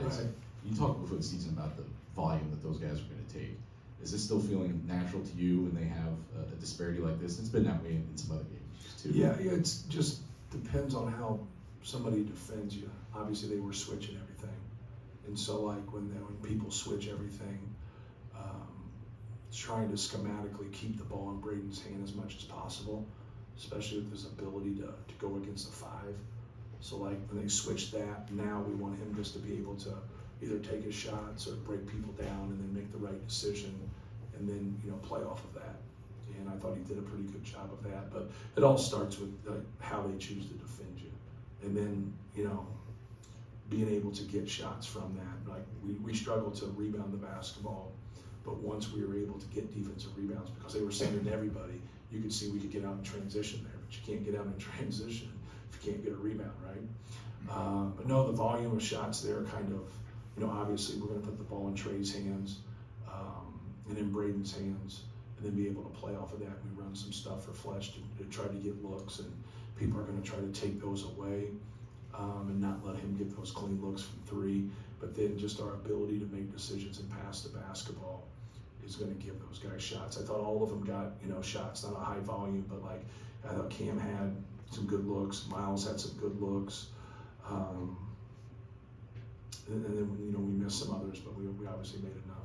guys. Right. You talked before the season about the volume that those guys are going to take. Is this still feeling natural to you when they have a disparity like this? It's been that way in some other games too. Yeah, it's just depends on how somebody defends you. Obviously, they were switching everything, and so like when people switch everything, trying to schematically keep the ball in Braden's hand as much as possible, especially with his ability to go against the five. So like when they switch that, now we want him just to be able to either take his shots or break people down and then make the right decision and then, play off of that. And I thought he did a pretty good job of that. But it all starts with like how they choose to defend you. And then, being able to get shots from that. Like we struggled to rebound the basketball, but once we were able to get defensive rebounds because they were sending everybody, you could see we could get out in transition there, but you can't get out in transition if you can't get a rebound, right? But no, the volume of shots there kind of, obviously we're going to put the ball in Trey's hands and in Braden's hands and then be able to play off of that. We run some stuff for Fletch to try to get looks, and people are going to try to take those away and not let him get those clean looks from three. But then just our ability to make decisions and pass the basketball is going to give those guys shots. I thought all of them got, shots, not a high volume, but like I thought Cam had some good looks, Miles had some good looks. And then, we missed some others, but we obviously made enough.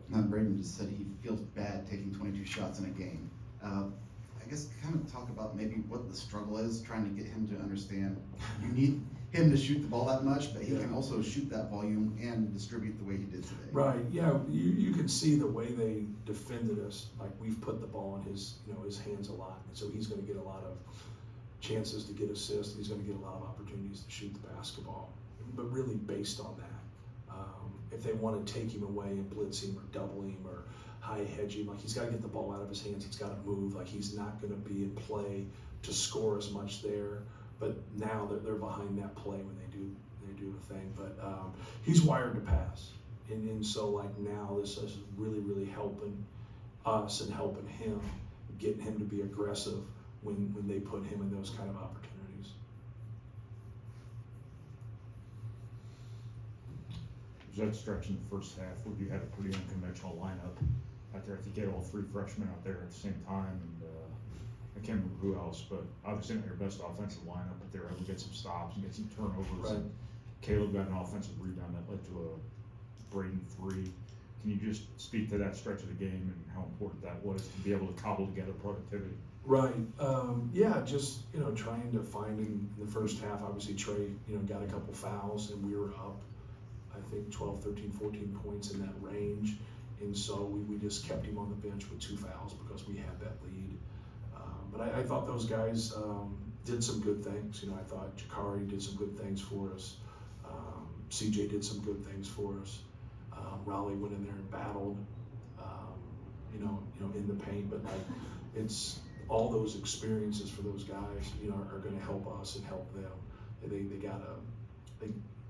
Now, Braden just said he feels bad taking 22 shots in a game. I guess kind of talk about maybe what the struggle is, trying to get him to understand you need him to shoot the ball that much, but he can also shoot that volume and distribute the way he did today. Right, yeah, you can see the way they defended us. Like we've put the ball in his hands a lot, and so he's going to get a lot of chances to get assists. He's going to get a lot of opportunities to shoot the basketball, but really based on that. If they want to take him away and blitz him or double him or high hedge him, like he's got to get the ball out of his hands. He's got to move. Like he's not going to be in play to score as much there. But now they're behind that play when they do the thing. But he's wired to pass, and so like now this is really helping us and helping him, getting him to be aggressive when they put him in those kind of opportunities. That stretch in the first half where you had a pretty unconventional lineup out there. I think you had all three freshmen out there at the same time, and I can't remember who else, but obviously not your best offensive lineup, but they were able to get some stops and get some turnovers. Right. And Caleb got an offensive rebound that led to a Braden three. Can you just speak to that stretch of the game and how important that was to be able to cobble together productivity? Right. Yeah, just, trying to find in the first half, obviously Trey, got a couple fouls and we were up, I think 12, 13, 14 points in that range. And so we just kept him on the bench with 2 fouls because we had that lead. But I thought those guys did some good things. I thought Jakari did some good things for us. CJ did some good things for us. Raleigh went in there and battled, in the paint. But like, it's all those experiences for those guys, are going to help us and help them.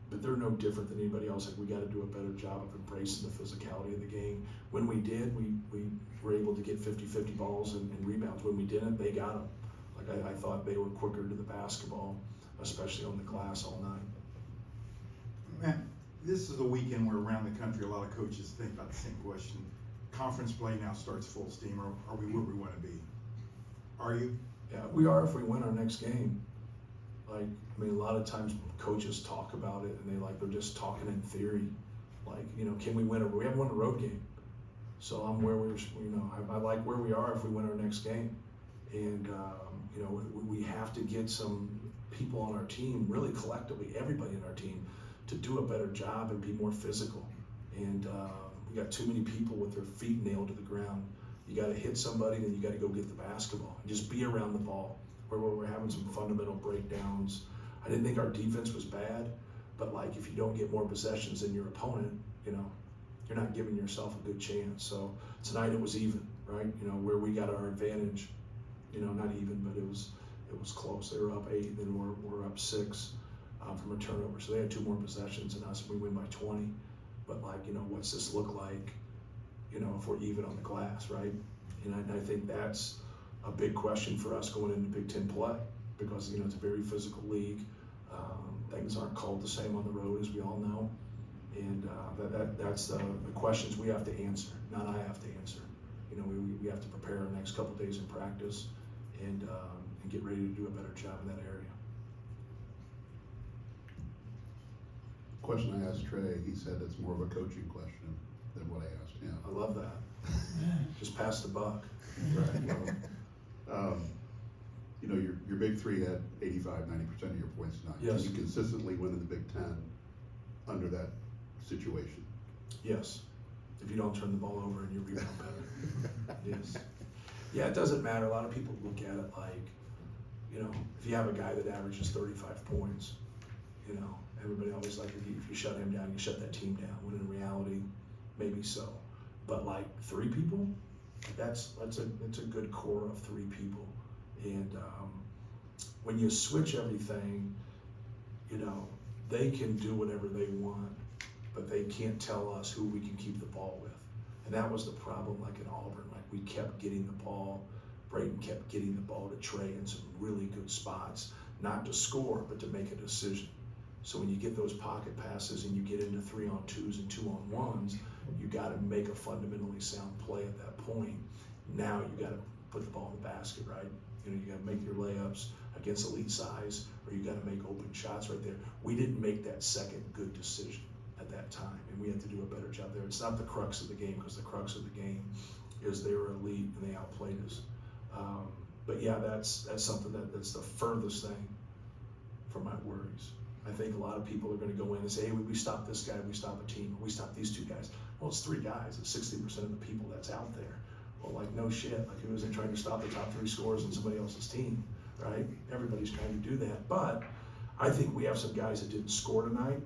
But they're no different than anybody else. Like we got to do a better job of embracing the physicality of the game. When we did, we were able to get 50-50 balls and rebounds. When we didn't, they got them. Like I thought they were quicker to the basketball, especially on the glass all night. Matt, this is a weekend where around the country a lot of coaches think about the same question. Conference play now starts full steam. Are we where we want to be? Are you? Yeah, we are if we win our next game. Like, a lot of times coaches talk about it and they're just talking in theory. Like, can we win? We haven't won a road game. So I'm where I like where we are if we win our next game. And, we have to get some people on our team, really collectively, everybody in our team, to do a better job and be more physical. And we got too many people with their feet nailed to the ground. You got to hit somebody, then you got to go get the basketball and just be around the ball. Where we're having some fundamental breakdowns. I didn't think our defense was bad, but like if you don't get more possessions than your opponent, you're not giving yourself a good chance. So tonight it was even, right? Where we got our advantage, not even, but it was close. They were up 8, then we're up 6 from a turnover. So they had 2 more possessions than us. We win by 20. But like, what's this look like? If we're even on the glass, right? And I think that's a big question for us going into Big Ten play because it's a very physical league. Thank things aren't called the same on the road, as we all know. And that's the questions we have to answer, not I have to answer. You know, we have to prepare our next couple days in practice and get ready to do a better job in that area. Question I asked Trey, he said it's more of a coaching question than what I asked him. I love that. Just pass the buck. Right, well, you know, your big three had 85-90% of your points tonight. Yes. Can you consistently win in the Big Ten under that situation? Yes, if you don't turn the ball over and you rebound better. Yes. Yeah, it doesn't matter. A lot of people look at it like, you know, if you have a guy that averages 35 points, you know, everybody always like, if you shut him down, you shut that team down. When in reality, maybe so. But like 3 people, that's a good core of 3 people. And when you switch everything, you know, they can do whatever they want, but they can't tell us who we can keep the ball with. And that was the problem, like in Auburn. Like, we kept getting the ball. Braden kept getting the ball to Trey in some really good spots, not to score, but to make a decision. So when you get those pocket passes and you get into 3-on-2s and 2-on-1s, you got to make a fundamentally sound play at that point. Now you got to put the ball in the basket, right? You know, you got to make your layups against elite size, or you got to make open shots right there. We didn't make that second good decision at that time, and we had to do a better job there. It's not the crux of the game, because the crux of the game is they were elite and they outplayed us. But yeah, that's something that's the furthest thing from my worries. I think a lot of people are going to go in and say, hey, we stopped this guy, we stopped a team, we stopped these 2 guys. Well, it's 3 guys. It's 60% of the people that's out there. Well, like, no shit. Like, who isn't trying to stop the top 3 scorers on somebody else's team, right? Everybody's trying to do that. But I think we have some guys that didn't score tonight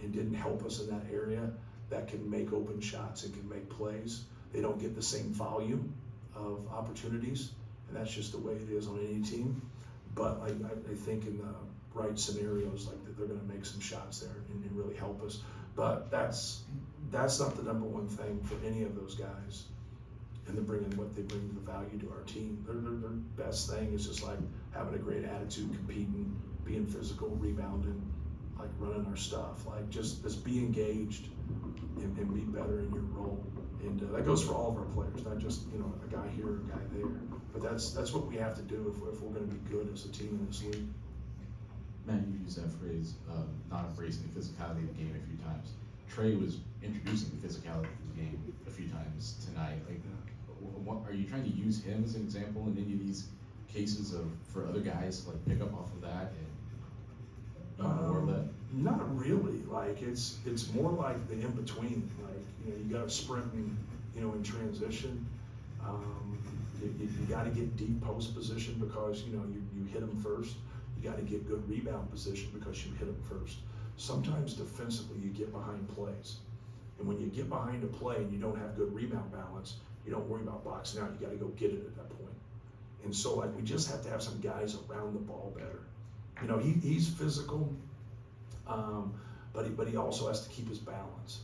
and didn't help us in that area that can make open shots and can make plays. They don't get the same volume of opportunities, and that's just the way it is on any team. But I think in the right scenarios, like, that they're going to make some shots there and really help us. But that's not the number one thing for any of those guys. And they're bringing what they bring to the value to our team. Their best thing is just like having a great attitude, competing, being physical, rebounding, like running our stuff. Like, just be engaged and be better in your role. And that goes for all of our players, not just, you know, a guy here or a guy there. But that's what we have to do if we're going to be good as a team in this league. Matt, you used that phrase, not embracing the physicality of the game a few times. Trey was introducing the physicality of the game a few times tonight. Like, what, are you trying to use him as an example in any of these cases for other guys to, like, pick up off of that and be more of that? Not really. Like, it's more like the in between. Like, you know, you got to sprint and, you know, in transition. You got to get deep post position because, you know, you hit them first. You got to get good rebound position because you hit them first. Sometimes defensively you get behind plays. And when you get behind a play and you don't have good rebound balance, you don't worry about boxing out. You got to go get it at that point. And so, like, we just have to have some guys around the ball better. You know, he's physical, but he also has to keep his balance.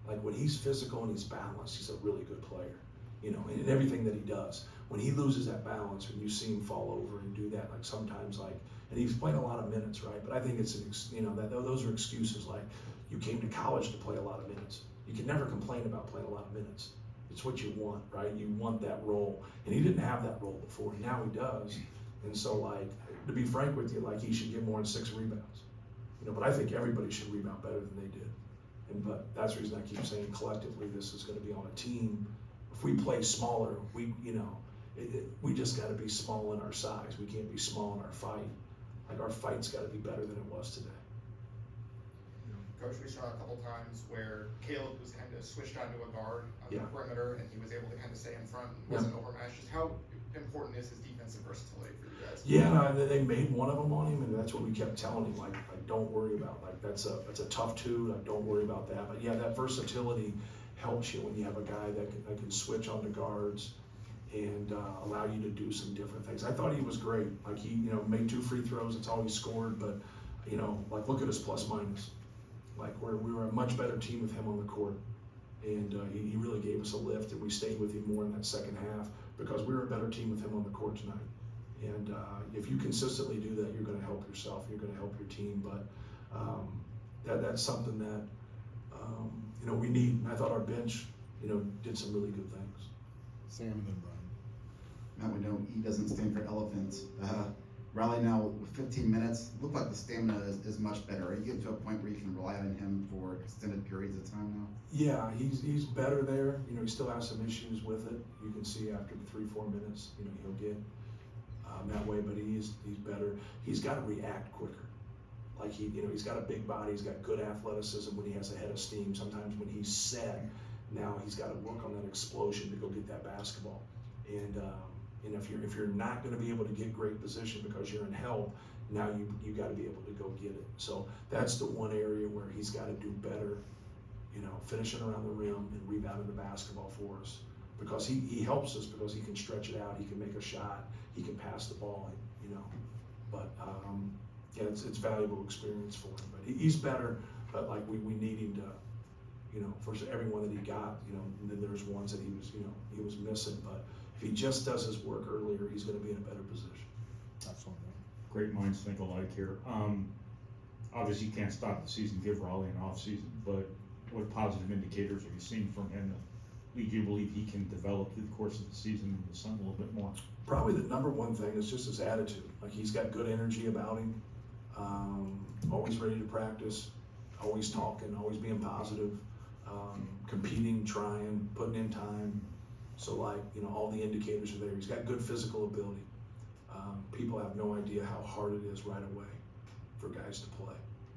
Like, when he's physical and he's balanced, he's a really good player. You know, in everything that he does. When he loses that balance, when you see him fall over and do that, like, sometimes, like, and he's playing a lot of minutes, right? But I think it's you know, those are excuses. Like, you came to college to play a lot of minutes. You can never complain about playing a lot of minutes. It's what you want, right? You want that role. And he didn't have that role before. Now he does. And so, like, to be frank with you, like, he should get more than 6 rebounds. You know, but I think everybody should rebound better than they did. But that's the reason I keep saying collectively this is going to be on a team. If we play smaller, we just got to be small in our size. We can't be small in our fight. Like, our fight's got to be better than it was today. Coach, we saw a couple times where Caleb was kind of switched onto a guard on the perimeter, and he was able to kind of stay in front and wasn't overmatched. Just how important is his defensive versatility for you guys? Yeah, they made one of them on him, and that's what we kept telling him. Like, don't worry about. Like, that's a tough 2. Like, don't worry about that. But yeah, that versatility helps you when you have a guy that can switch onto guards and allow you to do some different things. I thought he was great. Like, he, you know, made 2 free throws. That's all he scored. But, you know, like, look at his plus minus. Like, we were a much better team with him on the court. And he really gave us a lift, and we stayed with him more in that second half because we were a better team with him on the court tonight. And if you consistently do that, you're going to help yourself, you're going to help your team. But That's something that, you know, we need, and I thought our bench, you know, did some really good things. Sam and then Brian. Now we know E doesn't stand for elephant. Riley now with 15 minutes, look like the stamina is much better. Are you getting to a point where you can rely on him for extended periods of time now? Yeah, he's better there. You know, he still has some issues with it. You can see after the 3-4 minutes, you know, he'll get that way, but he's better. He's got to react quicker. Like you know, he's got a big body. He's got good athleticism when he has a head of steam. Sometimes when he's set, now he's got to work on that explosion to go get that basketball. And if you're not going to be able to get great position because you're in help, now you got to be able to go get it. So that's the one area where he's got to do better. You know, finishing around the rim and rebounding the basketball for us, because he helps us because he can stretch it out, he can make a shot, he can pass the ball, you know. But yeah, it's valuable experience for him. But he's better. But like we need him to, you know, for every one that he got, you know, and then there's ones that he was missing. But if he just does his work earlier, he's going to be in a better position. Absolutely. Great minds think alike here. Obviously you can't stop the season, give Raleigh an off season, but what positive indicators have you seen from him that lead you to believe he can develop through the course of the season and the sun a little bit more? Probably the number one thing is just his attitude. Like he's got good energy about him, always ready to practice, always talking, always being positive, competing, trying, putting in time. So like, you know, all the indicators are there. He's got good physical ability. People have no idea how hard it is right away for guys to play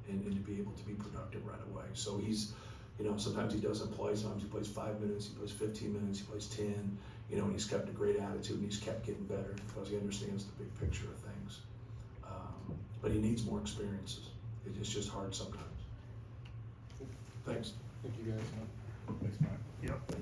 and to be able to be productive right away. So he's, you know, sometimes he doesn't play, sometimes he plays 5 minutes, he plays 15 minutes, he plays 10, you know, and he's kept a great attitude and he's kept getting better because he understands the big picture of things. But he needs more experiences. It's just hard sometimes. Thanks. Thank you guys. Thanks, Matt. Yep.